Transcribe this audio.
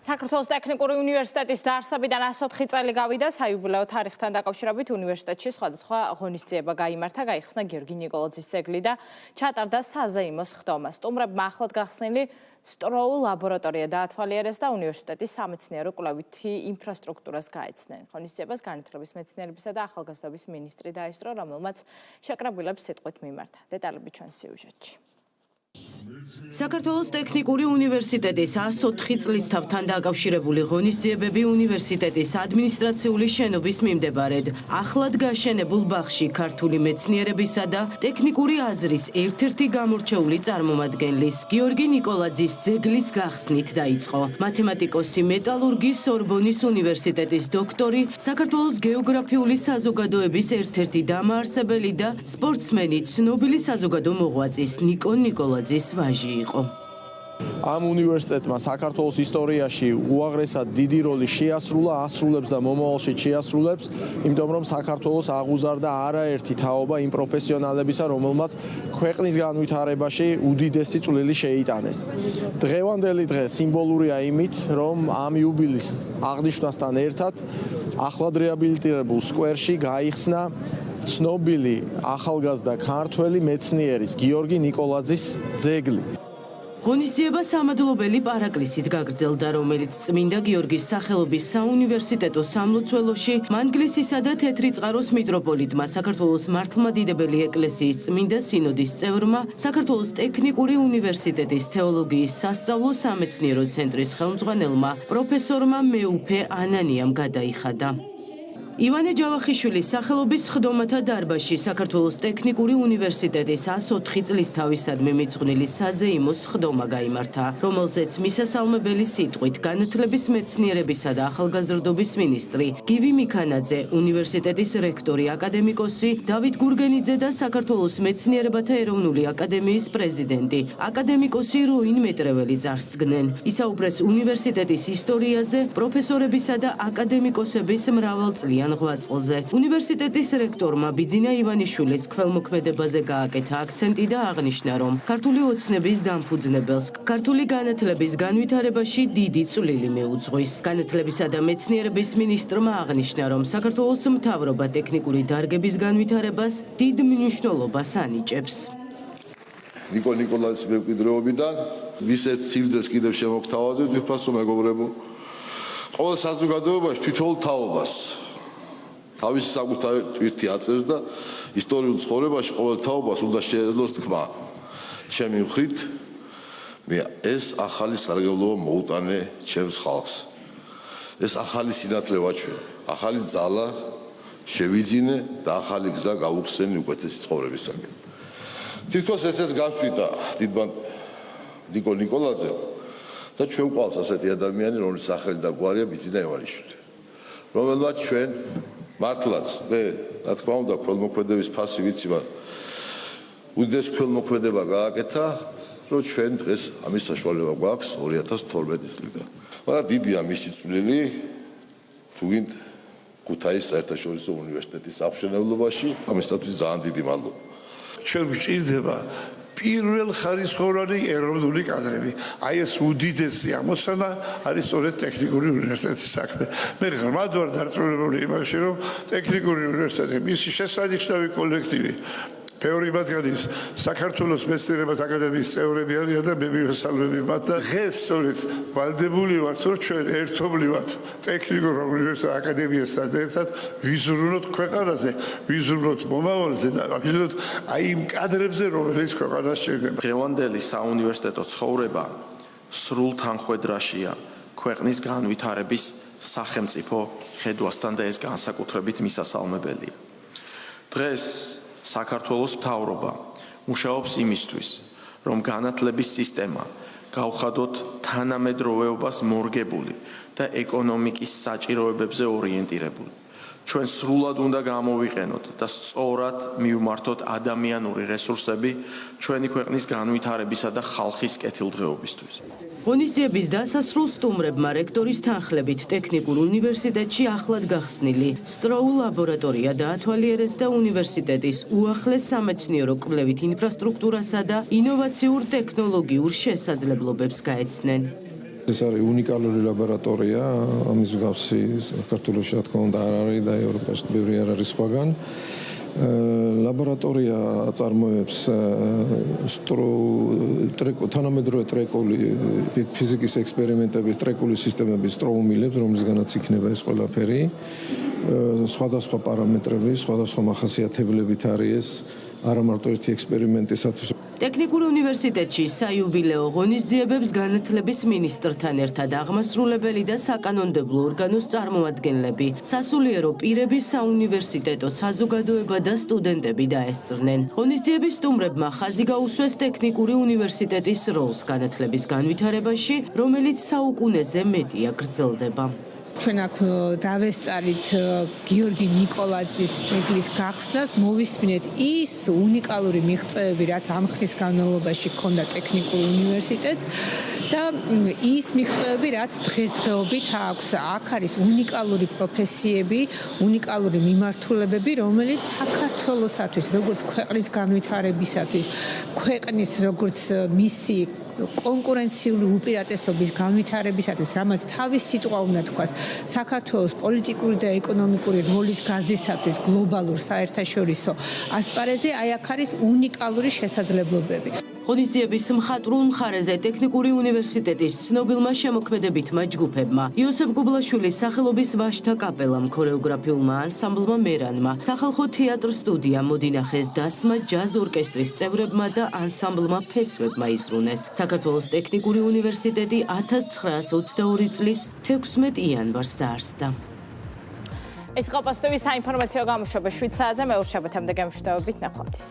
საქართველოს ტექნიკური უნივერსიტეტის დაარსებიდან 104 წელი გავიდა საიუბილეო თარიღთან დაკავშირებით უნივერსიტეტში სხვადასხვა ღონისძიება გაიმართა, გაიხსნა გიორგი ნიკოლაძის ძეგლი და ჩატარდა საზეიმოს ხდომა. სტუმრებმა ახლად გახსნილი სტროულ ლაბორატორია დაათვალიერეს და უნივერსიტეტის სამეცნიერო კვლევითი ინფრასტრუქტურას გაეცნენ. ღონისძიებას განათლების მეცნიერებისა და ახალგაზრდობის მინისტრი დაესწრო, რომელმაც შეკრებილებს სიტყვით მიმართა. დეტალები ჩვენ სიუჟეტში. საქართველოს ტექნიკური უნივერსიტეტის 104 წლისთავთან დაკავშირებული ღონისძიებები უნივერსიტეტის ადმინისტრაციული შენობის მიმდებარედ ახლად გაშენებულ ბაღში ქართული მეცნიერებისა და ტექნიკური აზრის ერთ-ერთი გამორჩეული წარმომადგენლის გიორგი ნიკოლაძის ძეგლის გახსნით დაიწყო. მათემატიკოსი, მეტალურგი, სორბონის უნივერსიტეტის დოქტორი, საქართველოს გეოგრაფიული საზოგადოების ერთ-ერთი დამაარსებელი და სპორტსმენი, ცნობილი საზოგადო მოღვაწის ნიკო ნიკოლაძის ვაჟი იყო. Ამ უნივერსიტეტმა საქართველოს ისტორიაში უაღრესად დიდი როლი შეასრულა, ასრულებს და მომავალში შეასრულებს, იმიტომ რომ საქართველოს აღუზარდა არაერთი თაობა იმ პროფესიონალებისა, რომელმაც ქვეყნის განვითარებაში უდიდესი წვლილი შეიტანეს. დღევანდელი დღე სიმბოლურია იმით, რომ ამ იუბილის აღნიშვნასთან ერთად ახლად რეაბილიტირებულ სკვერში გაიხსნა ცნობილი ახალგაზრდა ქართველი მეცნიერის გიორგი ნიკოლაძის ძეგლი. ღონისძიება სამადლობელი პარაკლისით გაგრძელდა, რომელიც წმინდა გიორგის სახელობის საუნივერსიტეტო სამლოცველოში მანგლისისა და თეთრიწყაროს მიტროპოლიტმა, საქართველოს მართლმადიდებელი ეკლესიის წმინდა სინოდის წევრმა, საქართველოს ტექნიკური უნივერსიტეტის თეოლოგიის სასწავლო სამეცნიერო ცენტრის ხელმძღვანელმა, პროფესორმა მეუფე ანანიამ გადაიხადა. ივანე ჯავახიშვილის სახელობის სხდომათა დარბაზში საქართველოს ტექნიკური უნივერსიტეტის 104 წლისთავისადმი მიძღვნილი საზეიმოს სხდომა გაიმართა, რომელზეც მისასალმებელი სიტყვით განათლების მეცნიერებისა და ახალგაზრდობის მინისტრი გივი მიქანაძე, უნივერსიტეტის რექტორი აკადემიკოსი დავით გურგენიძე და საქართველოს მეცნიერებათა ეროვნული აკადემიის პრეზიდენტი აკადემიკოსი როინ მეტრეველი წარსდგნენ. ისაუბრეს უნივერსიტეტის ისტორიაზე, პროფესორებისა და აკადემიკოსების მრავალწლიან ღვაწლზე. უნივერსიტეტის რექტორმა ბიძინა ივანიშვილის ქველმოქმედებაზე გააკეთა აქცენტი და აღნიშნა, რომ ქართული ოცნების დამფუძნებელს ქართული განათლების განვითარებაში დიდი წვლილი მიუძღვის. განათლებისა და მეცნიერების მინისტრმა აღნიშნა, რომ საქართველოს მთავრობა ტექნიკური დარგების განვითარებას დიდ მნიშვნელობას ანიჭებს. ნიკო ნიკოლაძის მემკვიდრეობიდან ვისერთ სიგრძეს კიდევ შემოგთავაზებთ, ვიფასო მეგობრებო, ყოველ საზოგადოებაში თითოეულ თაობას თავისი საკუთარი ტვირთი აწერს და ისტორიულ ცხოვრებაში ყოველ თაობას უნდა შეეძლოს თქმა. ჩემი მხრით, ეს ახალი სარგებლობა მოუტანე ჩემს ხალხს. ეს ახალი სინათლე ვაჩვენე, ახალი ძალა შევიძინე და ახალი გზა გავუხსენე უკეთესი ცხოვრებისაკენ. თითქოს ესეც განშვიდა დიდმა ნიკო ნიკოლაძემ და ჩვენ გვყავს ასეთი ადამიანი, რომლის სახელი და გვარია ბიძინა ივანიშვილი, რომელმაც ჩვენ მართლაც მე რა თქმა უნდა ქველმოქმედების ფასი ვიცი, მაგრამ უდიდეს ქველმოქმედება გააკეთა, რომ ჩვენ დღეს ამის საშუალება გვაქვს 2012 წლიდან. მაგრამ დიდია მისი წვლილი თუ გინდ ქუთაისის საერთაშორისო უნივერსიტეტის აღმშენებლობაში, ამისათვის ძალიან დიდი მადლობა. ჩვენ გვჭირდება პირველ ხარისხოვანი ეროვნული კადრები. აი ეს უდიდესი ამოცანა არის სწორედ ტექნიკური უნივერსიტეტის საქმე. მე ღრმად ვარ დარწმუნებული იმაში, რომ ტექნიკური უნივერსიტეტი, მისი შესანიშნავი კოლექტივი, ბევრი მათგანის საქართველოს მეცნიერებათა აკადემიის წევრები არიან და მე მივესალმები მათ და დღეს სწორედ ვალდებული ვართ, რომ ჩვენ ერთობლივად ტექნიკურ უნივერსიტეტ აკადემიასთან ერთად ვიზრუნოთ ქვეყანაზე, ვიზრუნოთ მომავალზე და ვიზრუნოთ აი იმ კადრებზე, რომელიც ქვეყანას სჭირდება. დღევანდელი საუნივერსიტეტო ცხოვრება სრულ თანხვედრაშია ქვეყნის განვითარების სახელმწიფო ხედვასთან და ეს განსაკუთრებით მისასალმებელია. დღეს საქართველოს მთავრობა მუშაობს იმისთვის, რომ განათლების სისტემა გავხადოთ თანამედროვეობას მორგებული და ეკონომიკის საჭიროებებზე ორიენტირებული. ჩვენ სრულად უნდა გამოვიყენოთ და სწორად მივმართოთ ადამიანური რესურსები ჩვენი ქვეყნის განვითარებისა და ხალხის კეთილდღეობისთვის. ღონისძიების დასასრულს სტუმრებმა რექტორის თანხლებით ტექნიკურ უნივერსიტეტში ახლად გახსნილი სტროულ ლაბორატორია დაათვალიერეს და უნივერსიტეტის უახლეს სამეცნიერო კვლევით ინფრასტრუქტურასა და ინოვაციურ ტექნოლოგიურ შესაძლებლობებს გაეცნენ. ეს არის უნიკალური ლაბორატორია, ამის მსგავსი საქართველოში რა თქმა უნდა არ არის და ევროპაში ბევრი არ არის სხვაგან. ლაბორატორია აწარმოებს თანამედროვე ტრეკული ფიზიკის ექსპერიმენტების ტრეკული სისტემების სტროუმილებს, რომლისგანაც იქნება ეს ყველაფერი. სხვადასხვა პარამეტრები, სხვადასხვა მახასიათებლებით არის ეს, არა მარტო ერთი ექსპერიმენტისათვის. ტექნიკურ უნივერსიტეტში საიუბილეო ღონისძიებებს განათლების მინისტრთან ერთად აღმასრულებელი და საკანონმდებლო ორგანოს წარმომადგენლები, სასულიერო პირები, საუნივერსიტეტო საზოგადოება და სტუდენტები დაესწრნენ. ღონისძიების სტუმრებმა ხაზი გაუსვეს ტექნიკური უნივერსიტეტის როლს განათლების განვითარებაში, რომელიც საუკუნეზე მეტია გრძელდება. ჩვენ აქ დავესწარით გიორგი ნიკოლაძის ძეგლის გახსნას, მოვისმინეთ ის უნიკალური მიღწევები, რაც ამ ხნის განმავლობაში ჰქონდა ტექნიკურ უნივერსიტეტს და ის მიღწევები, რაც დღესდღეობით აქვს. აქ არის უნიკალური პროფესიები, უნიკალური მიმართულებები, რომელიც საქართველოსათვის, როგორც ქვეყნის განვითარებისათვის, ქვეყნის როგორც მისი კონკურენციული უპირატესობის განვითარებისათვის, რამაც თავის სიტყვა უნდა თქვას, საქართველოს პოლიტიკური და ეკონომიკური როლის გაზრდისათვის გლობალურ საერთაშორისო ასპარეზზე, აი აქ არის უნიკალური შესაძლებლობები. ღონისძიების მხატვრულ მხარეზე ტექნიკური უნივერსიტეტის ცნობილმა შემოქმედებითმა ჯგუფებმა, იოსებ გუბლაშვილის სახელობის ვაჟთა კაპელამ, ქორეოგრაფიულმა ანსამბლმა მერანმა, სახალხო თეატრ სტუდია მოდინახეს დასმა ჯაზ ორკესტრის წევრებმა და ანსამბლმა ფესვებმა იზრუნეს. საქართველოს ტექნიკური უნივერსიტეტი 1922 წლის 16 იანვარს დაარსდა. ეს ყოპოსტოვის საინფორმაციო გამოშვება 7 საათზე მეურვებოდამდე გემშვიდობებით ნახვამდის.